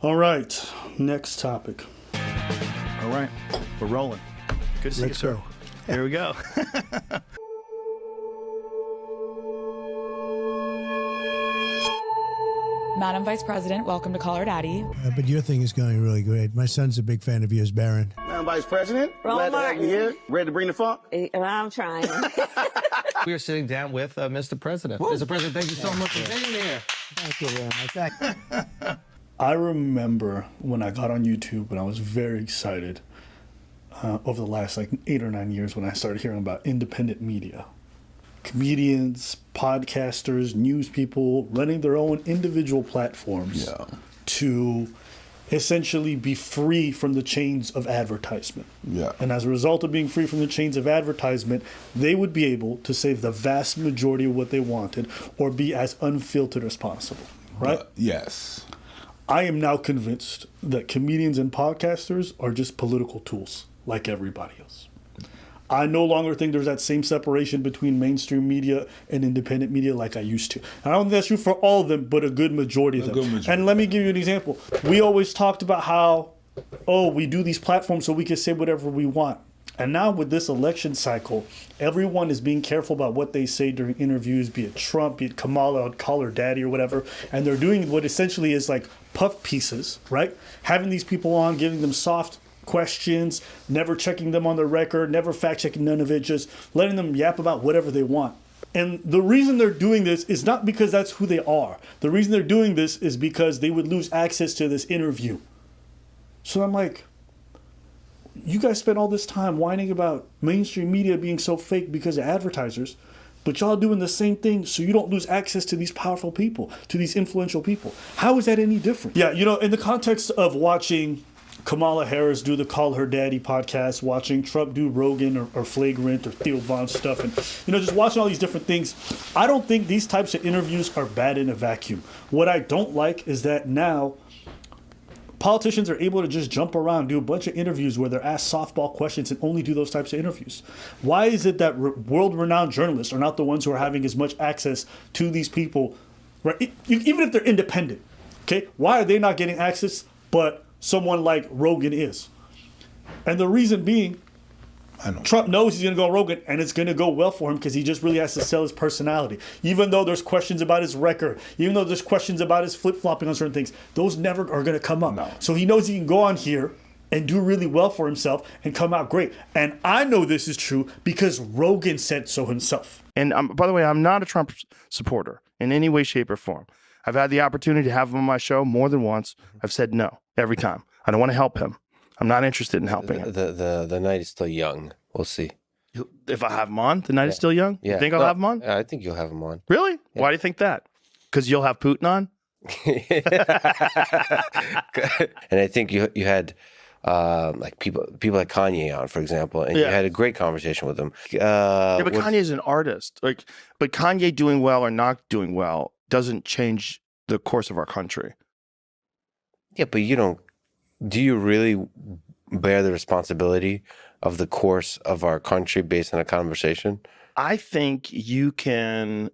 All right, next topic. All right, we're rolling. Good to see you, sir. Go. Here we go. Madam Vice President, welcome to Call Her Daddy. But your thing is going really great. My son's a big fan of yours, Baron. Madam Vice President, glad to have you here. Ready to bring the funk? I'm trying. We are sitting down with Mr. President. Mr. President, thank you so much for being here. Thank you very much. I remember when I got on YouTube and I was very excited over the last 8 or 9 years when I started hearing about independent media. Comedians, podcasters, news people running their own individual platforms to essentially be free from the chains of advertisement. Yeah. And as a result of being free from the chains of advertisement, they would be able to say the vast majority of what they wanted or be as unfiltered as possible, right? Yes. I am now convinced that comedians and podcasters are just political tools like everybody else. I no longer think there's that same separation between mainstream media and independent media like I used to. And I don't think that's true for all of them, but a good majority of them. And let me give you an example. We always talked about how, we do these platforms so we can say whatever we want. And now with this election cycle, everyone is being careful about what they say during interviews, be it Trump, be it Kamala On Callherdaddy or whatever. And they're doing what essentially is like puff pieces, right? Having these people on, giving them soft questions, never checking them on the record, never fact checking none of it, just letting them yap about whatever they want. And the reason they're doing this is not because that's who they are. The reason they're doing this is because they would lose access to this interview. So I'm like, you guys spent all this time whining about mainstream media being so fake because of advertisers, but y'all doing the same thing so you don't lose access to these powerful people, to these influential people. How is that any different? Yeah, in the context of watching Kamala Harris do the Call Her Daddy podcast, watching Trump do Rogan or Flagrant or Theo stuff, and just watching all these different things, I don't think these types of interviews are bad in a vacuum. What I don't like is that now politicians are able to just jump around, do a bunch of interviews where they're asked softball questions and only do those types of interviews. Why is it that world-renowned journalists are not the ones who are having as much access to these people, right? Even if they're independent, okay? Why are they not getting access, but someone like Rogan is? And the reason being, Trump knows he's going to go on Rogan and it's going to go well for him because he just really has to sell his personality. Even though there's questions about his record, even though there's questions about his flip-flopping on certain things, those never are going to come up. No. So he knows he can go on here and do really well for himself and come out great. And I know this is true because Rogan said so himself. And by the way, I'm not a Trump supporter in any way, shape, or form. I've had the opportunity to have him on my show more than once. I've said no every time. I don't want to help him. I'm not interested in helping him. The night is still young. We'll see. If I have him on, the night is still young? Yeah. You think I'll have him on? I think you'll have him on. Really? Yeah. Why do you think that? Because you'll have Putin on? And I think you had people like Kanye on, for example, and you had a great conversation with him. But Kanye's an artist. But Kanye doing well or not doing well doesn't change the course of our country. Yeah, but do you really bear the responsibility of the course of our country based on a conversation? I think you can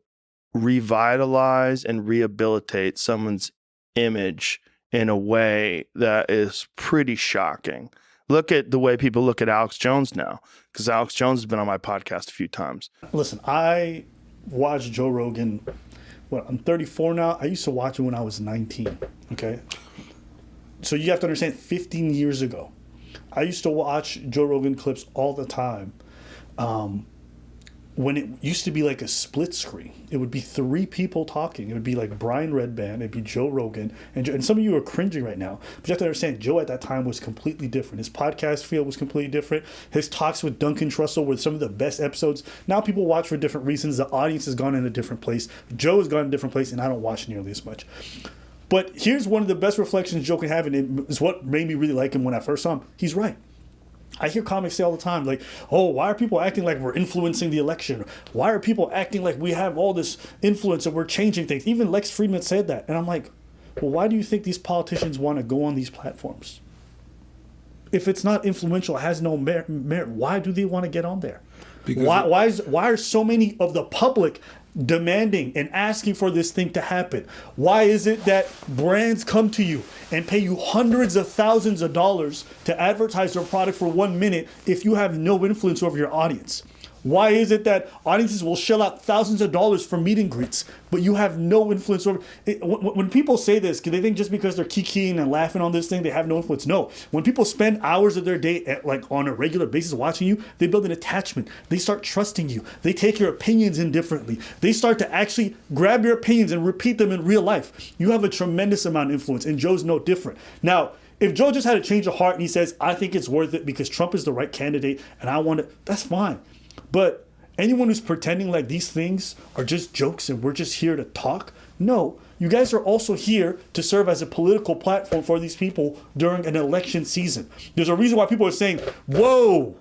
revitalize and rehabilitate someone's image in a way that is pretty shocking. Look at the way people look at Alex Jones now, because Alex Jones has been on my podcast a few times. Listen, I watched Joe Rogan. I'm 34 now. I used to watch it when I was 19, okay? So you have to understand, 15 years ago, I used to watch Joe Rogan clips all the time. When it used to be like a split screen, it would be 3 people talking. It would be like Brian Redband, it'd be Joe Rogan, and some of you are cringing right now. But you have to understand, Joe at that time was completely different. His podcast field was completely different. His talks with Duncan Trussell were some of the best episodes. Now people watch for different reasons. The audience has gone in a different place. Joe has gone in a different place, and I don't watch nearly as much. But here's one of the best reflections Joe can have, and it is what made me really like him when I first saw him. He's right. I hear comics say all the time, like, why are people acting like we're influencing the election? Why are people acting like we have all this influence and we're changing things? Even Lex Friedman said that. And I'm like, well, why do you think these politicians want to go on these platforms? If it's not influential, it has no merit, why do they want to get on there? Why are so many of the public demanding and asking for this thing to happen? Why is it that brands come to you and pay you hundreds of thousands of dollars to advertise their product for 1 minute if you have no influence over your audience? Why is it that audiences will shell out thousands of dollars for meet and greets, but you have no influence over it? When people say this, do they think just because they're kikiing and laughing on this thing, they have no influence? No. When people spend hours of their day on a regular basis watching you, they build an attachment. They start trusting you. They take your opinions indifferently. They start to actually grab your opinions and repeat them in real life. You have a tremendous amount of influence, and Joe's no different. Now, if Joe just had a change of heart and he says, I think it's worth it because Trump is the right candidate and I want it, that's fine. But anyone who's pretending like these things are just jokes and we're just here to talk, no. You guys are also here to serve as a political platform for these people during an election season. There's a reason why people are saying, whoa,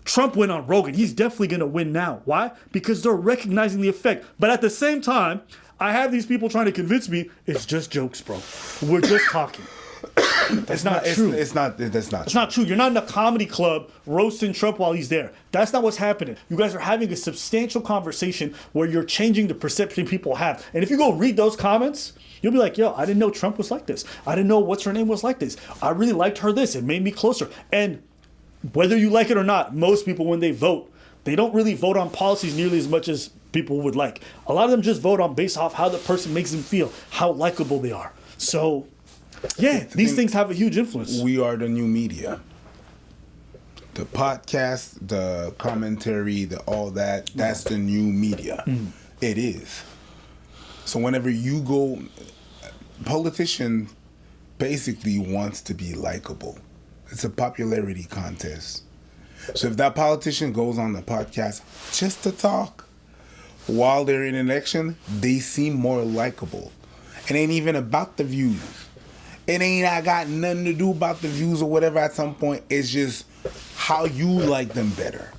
Trump went on Rogan. He's definitely going to win now. Why? Because they're recognizing the effect. But at the same time, I have these people trying to convince me it's just jokes, bro. We're just talking. That's not true. That's not It's not true. You're not in a comedy club roasting Trump while he's there. That's not what's happening. You guys are having a substantial conversation where you're changing the perception people have. And if you go read those comments, you'll be like, yo, I didn't know Trump was like this. I didn't know what's her name was like this. I really liked her this. It made me closer. And whether you like it or not, most people, when they vote, they don't really vote on policies nearly as much as people would like. A lot of them just vote on based off how the person makes them feel, how likable they are. So yeah, these things have a huge influence. We are the new media. The podcast, the commentary, all that, that's the new media. It is. So whenever you go, politician basically wants to be likable. It's a popularity contest. So if that politician goes on the podcast just to talk while they're in an election, they seem more likable. It ain't even about the views. It ain't I got nothing to do about the views or whatever at some point. It's just how you like them better.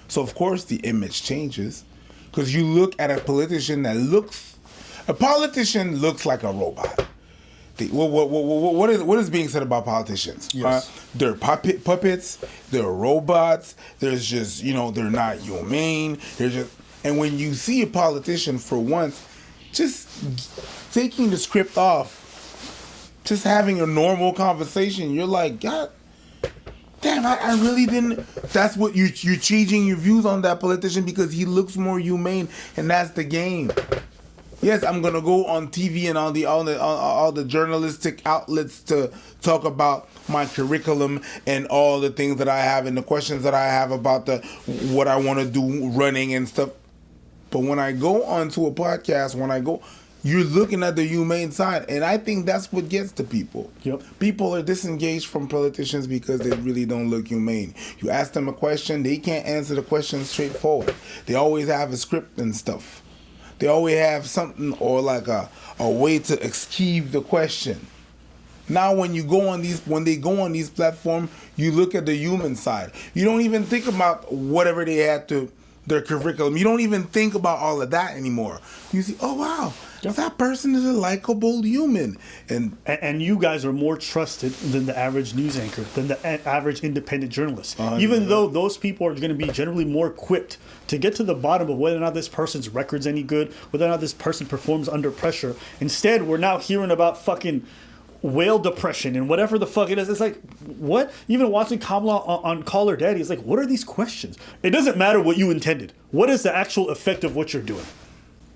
So, of course, the image changes. Because you look at a politician a politician looks like a robot. What is being said about politicians? Yes. They're puppets, they're robots, there's just, they're not humane. And when you see a politician for once, just taking the script off, just having a normal conversation, you're like, God damn, I really didn't. That's what you're changing your views on that politician because he looks more humane, and that's the game. Yes, I'm gonna go on TV and all the journalistic outlets to talk about my curriculum and all the things that I have and the questions that I have about what I want to do running and stuff. But when I go onto a podcast, you're looking at the humane side, and I think that's what gets to people. Yep. People are disengaged from politicians because they really don't look humane. You ask them a question, they can't answer the question straightforward. They always have a script and stuff. They always have something or like a way to escape the question. Now when they go on these platforms, you look at the human side. You don't even think about whatever they had to their curriculum. You don't even think about all of that anymore. You see, oh wow, that person is a likable human. And you guys are more trusted than the average news anchor, than the average independent journalist. Even though those people are going to be generally more equipped to get to the bottom of whether or not this person's record's any good, whether or not this person performs under pressure. Instead, we're now hearing about fucking whale depression and whatever the fuck it is. It's like, what? Even watching Kamala on Callherdaddy, it's like, what are these questions? It doesn't matter what you intended. What is the actual effect of what you're doing?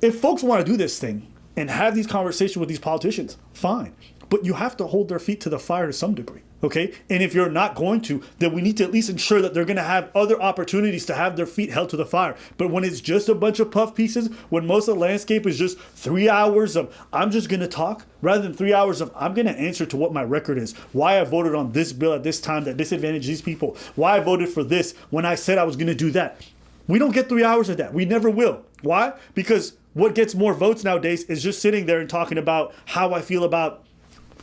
If folks want to do this thing and have these conversations with these politicians, fine. But you have to hold their feet to the fire to some degree, okay? And if you're not going to, then we need to at least ensure that they're going to have other opportunities to have their feet held to the fire. But when it's just a bunch of puff pieces, when most of the landscape is just 3 hours of, I'm just going to talk, rather than 3 hours of, I'm going to answer to what my record is, why I voted on this bill at this time that disadvantaged these people, why I voted for this when I said I was going to do that. We don't get 3 hours of that. We never will. Why? Because what gets more votes nowadays is just sitting there and talking about how I feel about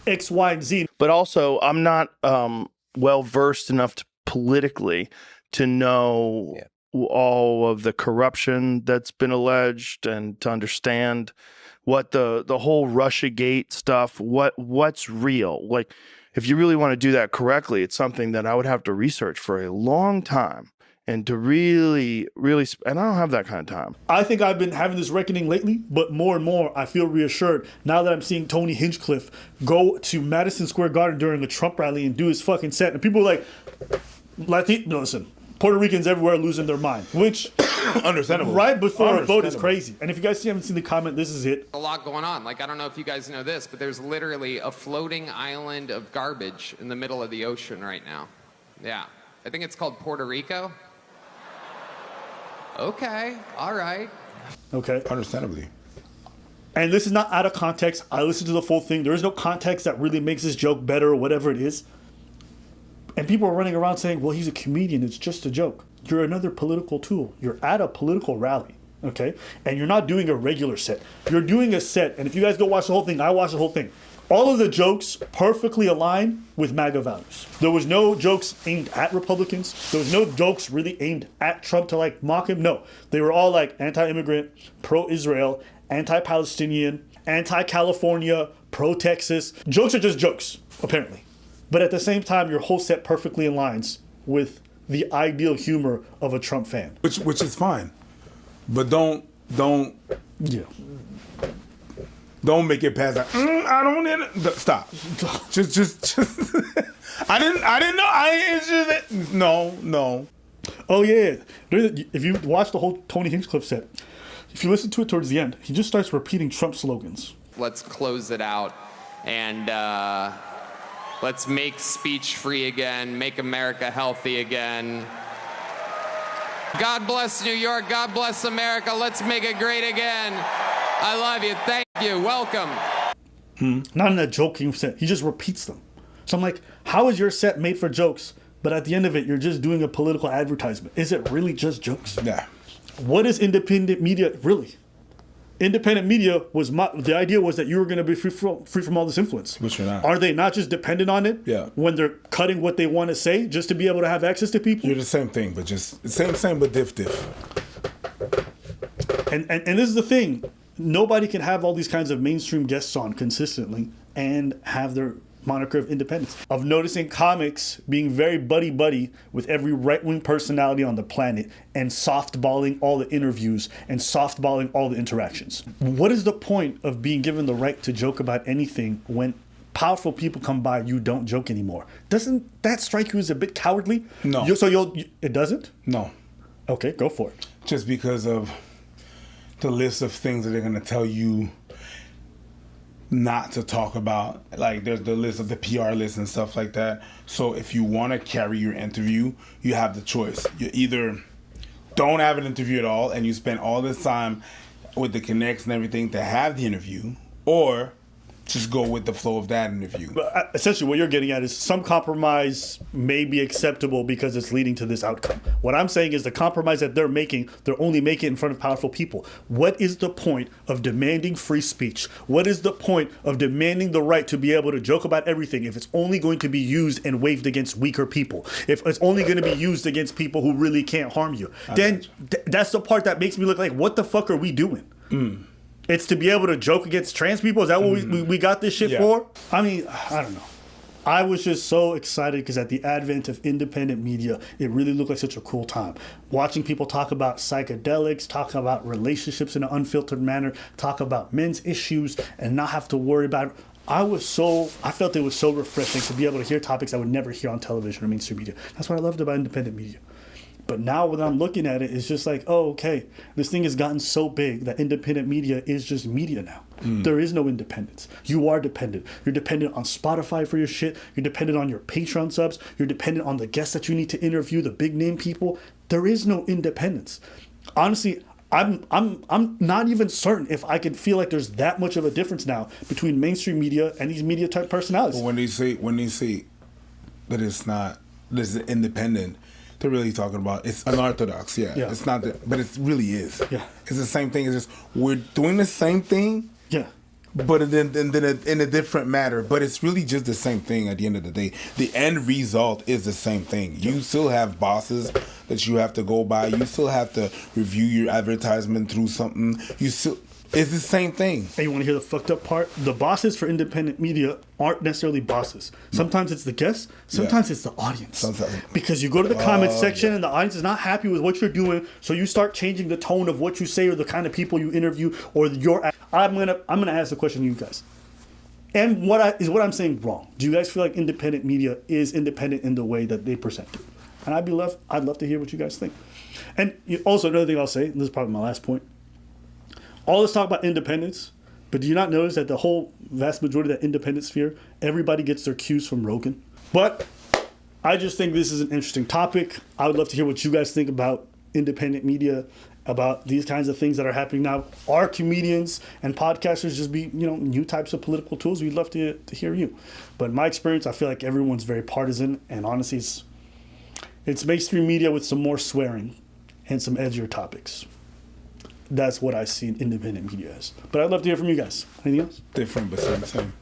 X, Y, and Z. But also, I'm not well versed enough politically to know all of the corruption that's been alleged and to understand what the whole Russiagate stuff, what's real. Like, if you really want to do that correctly, it's something that I would have to research for a long time and to really, and I don't have that kind of time. I think I've been having this reckoning lately, but more and more I feel reassured now that I'm seeing Tony Hinchcliffe go to Madison Square Garden during a Trump rally and do his fucking set. And people are like, no, listen, Puerto Ricans everywhere losing their mind, which Understandable. right before a vote is crazy. And if you guys haven't seen the comment, this is it. A lot going on. Like, I don't know if you guys know this, but there's literally a floating island of garbage in the middle of the ocean right now. Yeah. I think it's called Puerto Rico. Okay. All right. Okay. Understandably. And this is not out of context. I listened to the full thing. There is no context that really makes this joke better or whatever it is. And people are running around saying, well, he's a comedian. It's just a joke. You're another political tool. You're at a political rally, okay? And you're not doing a regular set. You're doing a set. And if you guys don't watch the whole thing, I watched the whole thing. All of the jokes perfectly align with MAGA values. There was no jokes aimed at Republicans. There was no jokes really aimed at Trump to like mock him. No, they were all like anti-immigrant, pro-Israel, anti-Palestinian, anti-California, pro-Texas. Jokes are just jokes, apparently. But at the same time, your whole set perfectly aligns with the ideal humor of a Trump fan. Which is fine. But don't Yeah. make it past that. I don't stop. Just I didn't know. It's just no. Oh yeah. If you watch the whole Tony Hinchcliffe set, if you listen to it towards the end, he just starts repeating Trump slogans. Let's close it out and let's make speech free again, make America healthy again. God bless New York. God bless America. Let's make it great again. I love you. Thank you. Welcome. Not in a joking set. He just repeats them. So I'm like, how is your set made for jokes, but at the end of it, you're just doing a political advertisement? Is it really just jokes? Yeah. What is independent media really? Independent media was the idea was that you were going to be free from all this influence. Which you're not. Are they not just dependent on it? Yeah. When they're cutting what they want to say just to be able to have access to people? You're the same thing, but just same but diff. And this is the thing. Nobody can have all these kinds of mainstream guests on consistently and have their moniker of independence. Of noticing comics being very buddy-buddy with every right-wing personality on the planet and softballing all the interviews and softballing all the interactions. What is the point of being given the right to joke about anything when powerful people come by, you don't joke anymore? Doesn't that strike you as a bit cowardly? No. It doesn't? No. Okay, go for it. Just because of the list of things that they're going to tell you not to talk about. Like there's the list of the PR list and stuff like that. So if you want to carry your interview, you have the choice. You either don't have an interview at all and you spend all this time with the connects and everything to have the interview, or just go with the flow of that interview. But essentially what you're getting at is some compromise may be acceptable because it's leading to this outcome. What I'm saying is the compromise that they're making, they're only making it in front of powerful people. What is the point of demanding free speech? What is the point of demanding the right to be able to joke about everything if it's only going to be used and waved against weaker people? If it's only going to be used against people who really can't harm you? Then that's the part that makes me look like, what the fuck are we doing? It's to be able to joke against trans people? Is that what we got this shit for? I mean, I don't know. I was just so excited because at the advent of independent media, it really looked like such a cool time. Watching people talk about psychedelics, talk about relationships in an unfiltered manner, talk about men's issues and not have to worry about it. I felt it was so refreshing to be able to hear topics I would never hear on television or mainstream media. That's what I loved about independent media. But now when I'm looking at it, it's just like, oh, okay, this thing has gotten so big that independent media is just media now. There is no independence. You are dependent. You're dependent on Spotify for your shit. You're dependent on your Patreon subs. You're dependent on the guests that you need to interview, the big name people. There is no independence. Honestly, I'm not even certain if I can feel like there's that much of a difference now between mainstream media and these media type personalities. But when they say that it's not, this is independent, they're really talking about it's unorthodox. Yeah. It's not that, but it really is. Yeah. It's the same thing. It's just we're doing the same thing. Yeah. But then in a different matter. But it's really just the same thing at the end of the day. The end result is the same thing. You still have bosses that you have to go by. You still have to review your advertisement through something. It's the same thing. Hey, you want to hear the fucked up part? The bosses for independent media aren't necessarily bosses. Sometimes it's the guests. Sometimes it's the audience. Because you go to the comments section and the audience is not happy with what you're doing, so you start changing the tone of what you say or the kind of people you interview or your. I'm gonna ask the question to you guys. And what I'm saying wrong? Do you guys feel like independent media is independent in the way that they present it? And I'd love to hear what you guys think. And also another thing I'll say, and this is probably my last point. All this talk about independence, but do you not notice that the whole vast majority of that independent sphere, everybody gets their cues from Rogan? But I just think this is an interesting topic. I would love to hear what you guys think about independent media, about these kinds of things that are happening now. Are comedians and podcasters just be, new types of political tools? We'd love to hear you. But in my experience, I feel like everyone's very partisan, and honestly, it's mainstream media with some more swearing and some edgier topics. That's what I see independent media as. But I'd love to hear from you guys. Anything else? Different, but same.